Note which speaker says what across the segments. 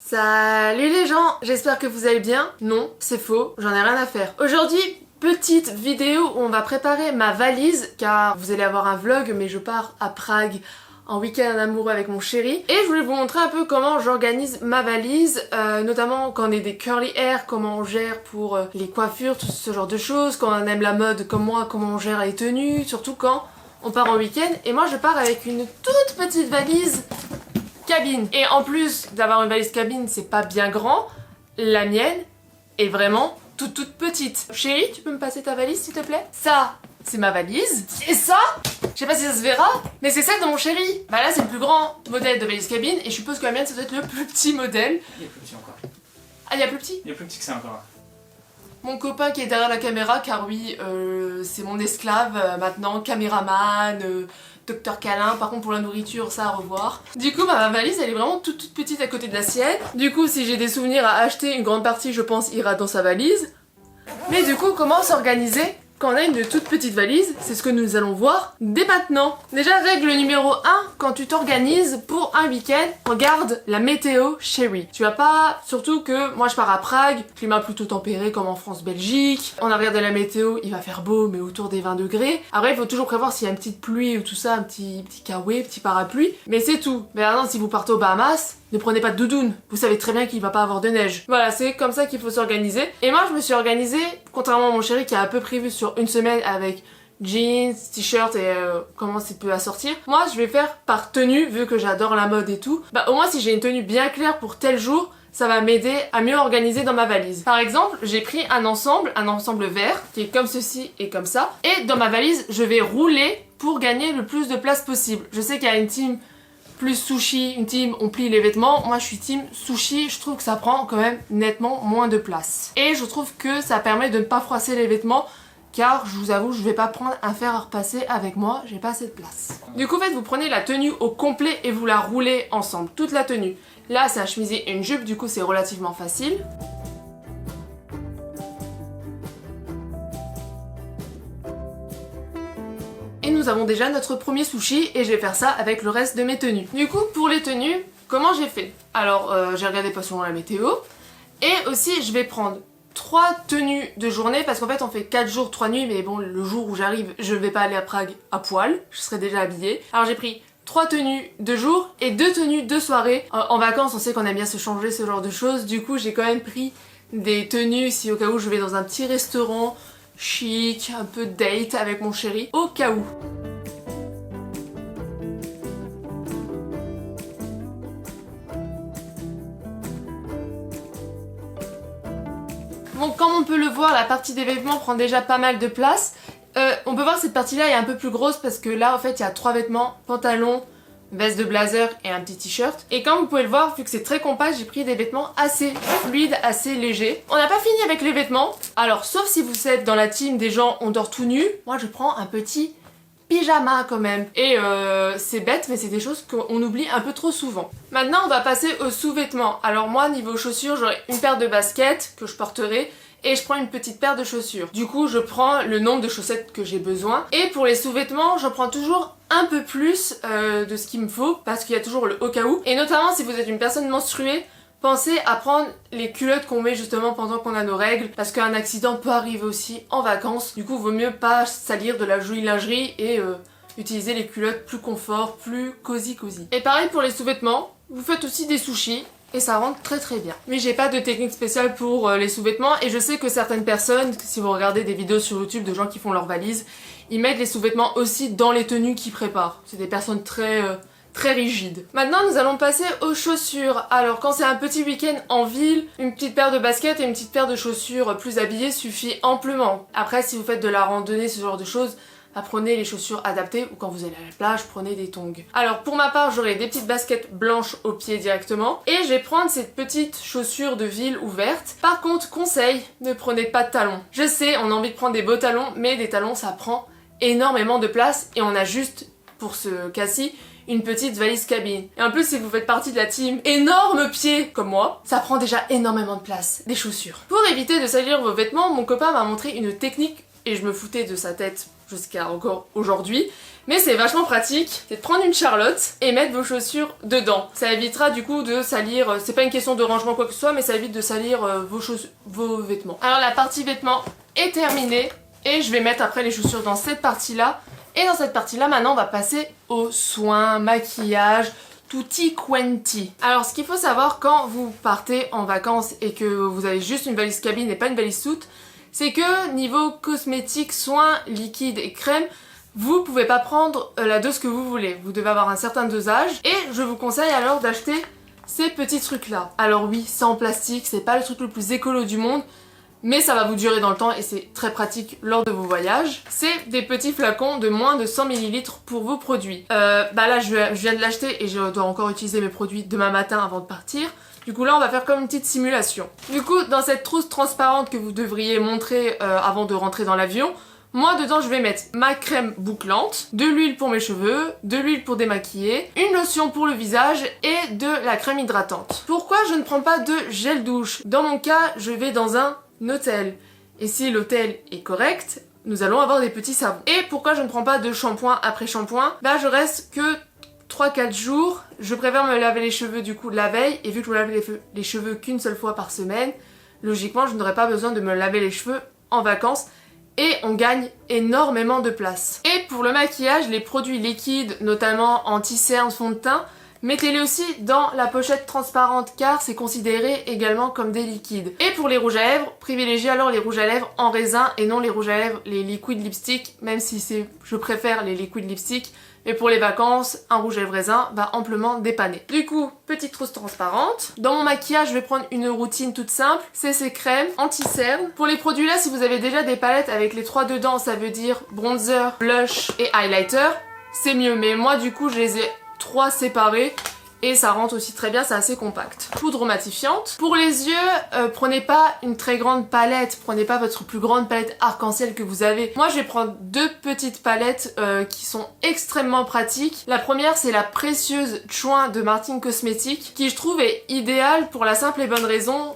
Speaker 1: Salut les gens, j'espère que vous allez bien. Non, c'est faux, j'en ai rien à faire. Aujourd'hui, petite vidéo où on va préparer ma valise, car vous allez avoir un vlog, mais je pars à Prague en week-end amoureux avec mon chéri. Et je voulais vous montrer un peu comment j'organise ma valise, notamment quand on est des curly hair, comment on gère pour les coiffures, tout ce genre de choses, quand on aime la mode comme moi, comment on gère les tenues, surtout quand on part en week-end. Et moi je pars avec une toute petite valise cabine. Et en plus d'avoir une valise cabine, c'est pas bien grand, la mienne est vraiment toute petite. Chérie, tu peux me passer ta valise s'il te plaît? Ça, c'est ma valise. Et ça, je sais pas si ça se verra, mais c'est celle de mon chéri. Bah là, c'est le plus grand modèle de valise cabine, et je suppose que la mienne, ça doit être le plus petit modèle.
Speaker 2: Il y a plus petit encore.
Speaker 1: Ah, il y a plus petit?
Speaker 2: Il y a plus petit que ça encore.
Speaker 1: Mon copain qui est derrière la caméra, car oui, c'est mon esclave maintenant, caméraman, docteur câlin. Par contre pour la nourriture, ça à revoir. Du coup ma valise elle est vraiment toute petite à côté de la sienne. Du coup si j'ai des souvenirs à acheter, une grande partie je pense ira dans sa valise. Mais du coup comment s'organiser quand on a une toute petite valise? C'est ce que nous allons voir dès maintenant. Déjà règle numéro 1, quand tu t'organises pour un week-end, regarde la météo chérie. Tu vas pas, surtout que moi je pars à Prague, climat plutôt tempéré comme en France-Belgique. On a regardé la météo, il va faire beau mais autour des 20 degrés. Après il faut toujours prévoir s'il y a une petite pluie ou tout ça, un petit kawaii, petit parapluie. Mais c'est tout. Mais maintenant si vous partez aux Bahamas, ne prenez pas de doudoune, vous savez très bien qu'il va pas avoir de neige. Voilà, c'est comme ça qu'il faut s'organiser. Et moi je me suis organisée, contrairement à mon chéri qui a un peu prévu sur une semaine avec jeans, t-shirt et comment c'est peut assortir. Moi je vais faire par tenue, vu que j'adore la mode et tout. Bah au moins si j'ai une tenue bien claire pour tel jour, ça va m'aider à mieux organiser dans ma valise. Par exemple, j'ai pris un ensemble vert, qui est comme ceci et comme ça. Et dans ma valise, je vais rouler pour gagner le plus de place possible. Je sais qu'il y a une team plus sushi, une team on plie les vêtements, moi je suis team sushi, je trouve que ça prend quand même nettement moins de place. Et je trouve que ça permet de ne pas froisser les vêtements, car je vous avoue je vais pas prendre un fer à repasser avec moi, j'ai pas assez de place. Du coup en fait vous prenez la tenue au complet et vous la roulez ensemble, toute la tenue. Là c'est un chemisier et une jupe, du coup c'est relativement facile. Et nous avons déjà notre premier sushi et je vais faire ça avec le reste de mes tenues. Du coup pour les tenues, comment j'ai fait? Alors j'ai regardé pas selon la météo et aussi je vais prendre 3 tenues de journée parce qu'en fait on fait 4 jours 3 nuits, mais bon le jour où j'arrive je vais pas aller à Prague à poil, je serai déjà habillée. Alors j'ai pris 3 tenues de jour et 2 tenues de soirée. En vacances on sait qu'on aime bien se changer, ce genre de choses, du coup j'ai quand même pris des tenues si au cas où je vais dans un petit restaurant chic, un peu date avec mon chéri, au cas où. Bon, comme on peut le voir, la partie des vêtements prend déjà pas mal de place. On peut voir que cette partie-là est un peu plus grosse parce que là, en fait, il y a 3 vêtements, pantalon, veste de blazer et un petit t-shirt. Et comme vous pouvez le voir, vu que c'est très compact, j'ai pris des vêtements assez fluides, assez légers. On n'a pas fini avec les vêtements. Alors, sauf si vous êtes dans la team des gens on dort tout nu, moi je prends un petit pyjama quand même. Et c'est bête, mais c'est des choses qu'on oublie un peu trop souvent. Maintenant, on va passer aux sous-vêtements. Alors moi, niveau chaussures, j'aurai une paire de baskets que je porterai. Et je prends une petite paire de chaussures. Du coup, je prends le nombre de chaussettes que j'ai besoin. Et pour les sous-vêtements, je prends toujours un peu plus de ce qu'il me faut, parce qu'il y a toujours le au cas où. Et notamment, si vous êtes une personne menstruée, pensez à prendre les culottes qu'on met justement pendant qu'on a nos règles, parce qu'un accident peut arriver aussi en vacances. Du coup, vaut mieux pas salir de la jolie lingerie et utiliser les culottes plus confort, plus cosy. Et pareil pour les sous-vêtements, vous faites aussi des sushis. Et ça rentre très bien. Mais j'ai pas de technique spéciale pour les sous-vêtements et je sais que certaines personnes, si vous regardez des vidéos sur YouTube de gens qui font leurs valises, ils mettent les sous-vêtements aussi dans les tenues qu'ils préparent. C'est des personnes très rigides. Maintenant nous allons passer aux chaussures. Alors quand c'est un petit week-end en ville, une petite paire de baskets et une petite paire de chaussures plus habillées suffit amplement. Après si vous faites de la randonnée, ce genre de choses, prenez les chaussures adaptées ou quand vous allez à la plage, prenez des tongs. Alors pour ma part, j'aurai des petites baskets blanches aux pieds directement et je vais prendre cette petite chaussure de ville ouverte. Par contre, conseil, ne prenez pas de talons. Je sais, on a envie de prendre des beaux talons, mais des talons ça prend énormément de place et on a juste, pour ce cas-ci, une petite valise cabine. Et en plus, si vous faites partie de la team énorme pied comme moi, ça prend déjà énormément de place, des chaussures. Pour éviter de salir vos vêtements, mon copain m'a montré une technique et je me foutais de sa tête jusqu'à encore aujourd'hui. Mais c'est vachement pratique, c'est de prendre une charlotte et mettre vos chaussures dedans. Ça évitera du coup de salir, c'est pas une question de rangement quoi que ce soit, mais ça évite de salir vos vêtements. Alors la partie vêtements est terminée et je vais mettre après les chaussures dans cette partie-là. Et dans cette partie-là, maintenant, on va passer aux soins, maquillage, tutti quanti. Alors ce qu'il faut savoir quand vous partez en vacances et que vous avez juste une valise cabine et pas une valise soute, c'est que niveau cosmétiques, soins, liquides et crèmes, vous pouvez pas prendre la dose que vous voulez. Vous devez avoir un certain dosage et je vous conseille alors d'acheter ces petits trucs là. Alors oui, c'est en plastique, c'est pas le truc le plus écolo du monde, mais ça va vous durer dans le temps et c'est très pratique lors de vos voyages. C'est des petits flacons de moins de 100 ml pour vos produits. Bah là je viens de l'acheter et je dois encore utiliser mes produits demain matin avant de partir. Du coup là on va faire comme une petite simulation. Du coup dans cette trousse transparente que vous devriez montrer avant de rentrer dans l'avion, moi dedans je vais mettre ma crème bouclante, de l'huile pour mes cheveux, de l'huile pour démaquiller, une lotion pour le visage et de la crème hydratante. Pourquoi je ne prends pas de gel douche? Dans mon cas je vais dans un hôtel. Et si l'hôtel est correct, nous allons avoir des petits savons. Et pourquoi je ne prends pas de shampoing après shampoing? Bah je reste que 3-4 jours. Je préfère me laver les cheveux du coup la veille. Et vu que je me lave les cheveux qu'une seule fois par semaine, logiquement je n'aurai pas besoin de me laver les cheveux en vacances. Et on gagne énormément de place. Et pour le maquillage, les produits liquides, notamment anti-cerne, fond de teint, mettez-les aussi dans la pochette transparente car c'est considéré également comme des liquides. Et pour les rouges à lèvres, privilégiez alors les rouges à lèvres en raisin et non les rouges à lèvres, les liquid lipstick, même si je préfère les liquid lipstick. Mais pour les vacances, un rouge à lèvres raisin va amplement dépanner. Du coup, petite trousse transparente. Dans mon maquillage, je vais prendre une routine toute simple. C'est ces crèmes anti-cerne. Pour les produits là, si vous avez déjà des palettes avec les 3 dedans, ça veut dire bronzer, blush et highlighter, c'est mieux. Mais moi du coup, je les ai 3 séparés. Et ça rentre aussi très bien, c'est assez compact. Poudre matifiante. Pour les yeux, prenez pas une très grande palette, prenez pas votre plus grande palette arc-en-ciel que vous avez. Moi je vais prendre 2 petites palettes qui sont extrêmement pratiques. La première c'est la précieuse Chouin de Martin Cosmetics qui je trouve est idéale pour la simple et bonne raison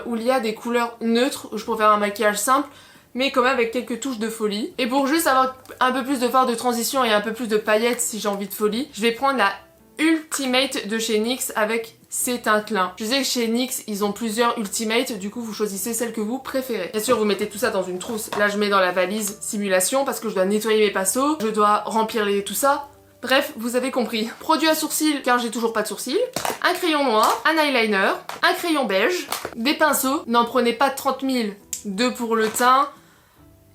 Speaker 1: où il y a des couleurs neutres, où je préfère un maquillage simple mais quand même avec quelques touches de folie. Et pour juste avoir un peu plus de phare de transition et un peu plus de paillettes si j'ai envie de folie, je vais prendre la Ultimate de chez NYX avec ces teintes-là. Je sais que chez NYX, ils ont plusieurs Ultimate, du coup vous choisissez celle que vous préférez. Bien sûr, vous mettez tout ça dans une trousse. Là, je mets dans la valise simulation parce que je dois nettoyer mes pinceaux, je dois remplir tout ça. Bref, vous avez compris. Produit à sourcils, car j'ai toujours pas de sourcils. Un crayon noir, un eyeliner, un crayon beige, des pinceaux. N'en prenez pas 30 000, 2 pour le teint.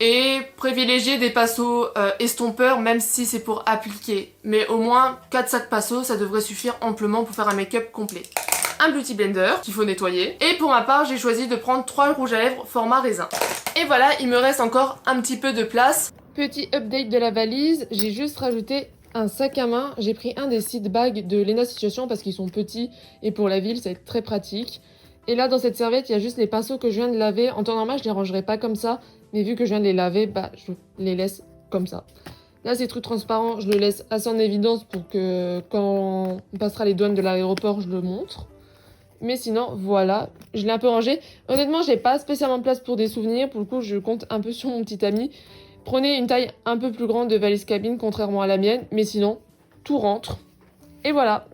Speaker 1: Et privilégier des pinceaux estompeurs même si c'est pour appliquer. Mais au moins 4-5 pinceaux, ça devrait suffire amplement pour faire un make-up complet. Un beauty blender qu'il faut nettoyer. Et pour ma part, j'ai choisi de prendre 3 rouges à lèvres format raisin. Et voilà, il me reste encore un petit peu de place. Petit update de la valise, j'ai juste rajouté un sac à main. J'ai pris un des seed bags de Lena Situation parce qu'ils sont petits et pour la ville, c'est très pratique. Et là, dans cette serviette, il y a juste les pinceaux que je viens de laver. En temps normal, je les rangerai pas comme ça. Mais vu que je viens de les laver, bah je les laisse comme ça. Là, ces trucs transparents, je le laisse assez en évidence pour que quand on passera les douanes de l'aéroport, je le montre. Mais sinon, voilà, je l'ai un peu rangé. Honnêtement, j'ai pas spécialement de place pour des souvenirs. Pour le coup, je compte un peu sur mon petit ami. Prenez une taille un peu plus grande de valise cabine, contrairement à la mienne. Mais sinon, tout rentre. Et voilà.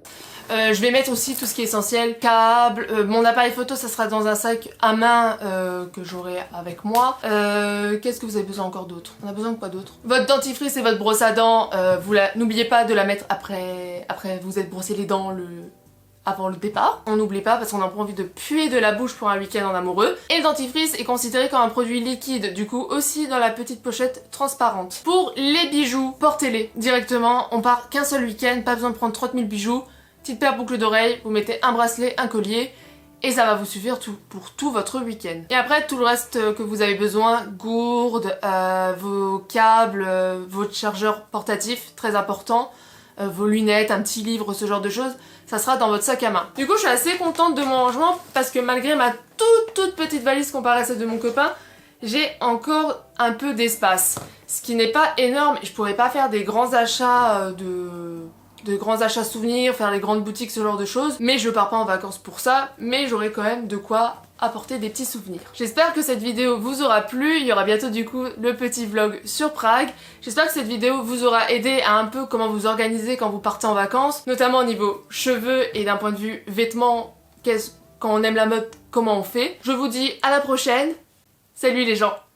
Speaker 1: Je vais mettre aussi tout ce qui est essentiel, câble, mon appareil photo ça sera dans un sac à main que j'aurai avec moi. Qu'est-ce que vous avez besoin encore d'autre? On a besoin de quoi d'autre? Votre dentifrice et votre brosse à dents, n'oubliez pas de la mettre après vous êtes brossé les dents avant le départ. On n'oublie pas parce qu'on n'a pas envie de puer de la bouche pour un week-end en amoureux. Et le dentifrice est considéré comme un produit liquide, du coup aussi dans la petite pochette transparente. Pour les bijoux, portez-les directement, on part qu'un seul week-end, pas besoin de prendre 30 000 bijoux. Petite paire boucle d'oreilles, vous mettez un bracelet, un collier et ça va vous suffire pour tout votre week-end. Et après tout le reste que vous avez besoin, gourdes, vos câbles, votre chargeur portatif, très important, vos lunettes, un petit livre, ce genre de choses, ça sera dans votre sac à main. Du coup je suis assez contente de mon rangement parce que malgré ma toute petite valise comparée à celle de mon copain, j'ai encore un peu d'espace. Ce qui n'est pas énorme, je pourrais pas faire des grands achats de grands achats souvenirs, faire les grandes boutiques, ce genre de choses. Mais je pars pas en vacances pour ça, mais j'aurai quand même de quoi apporter des petits souvenirs. J'espère que cette vidéo vous aura plu, il y aura bientôt du coup le petit vlog sur Prague. J'espère que cette vidéo vous aura aidé à un peu comment vous organiser quand vous partez en vacances, notamment au niveau cheveux et d'un point de vue vêtements, quand on aime la mode, comment on fait. Je vous dis à la prochaine, salut les gens!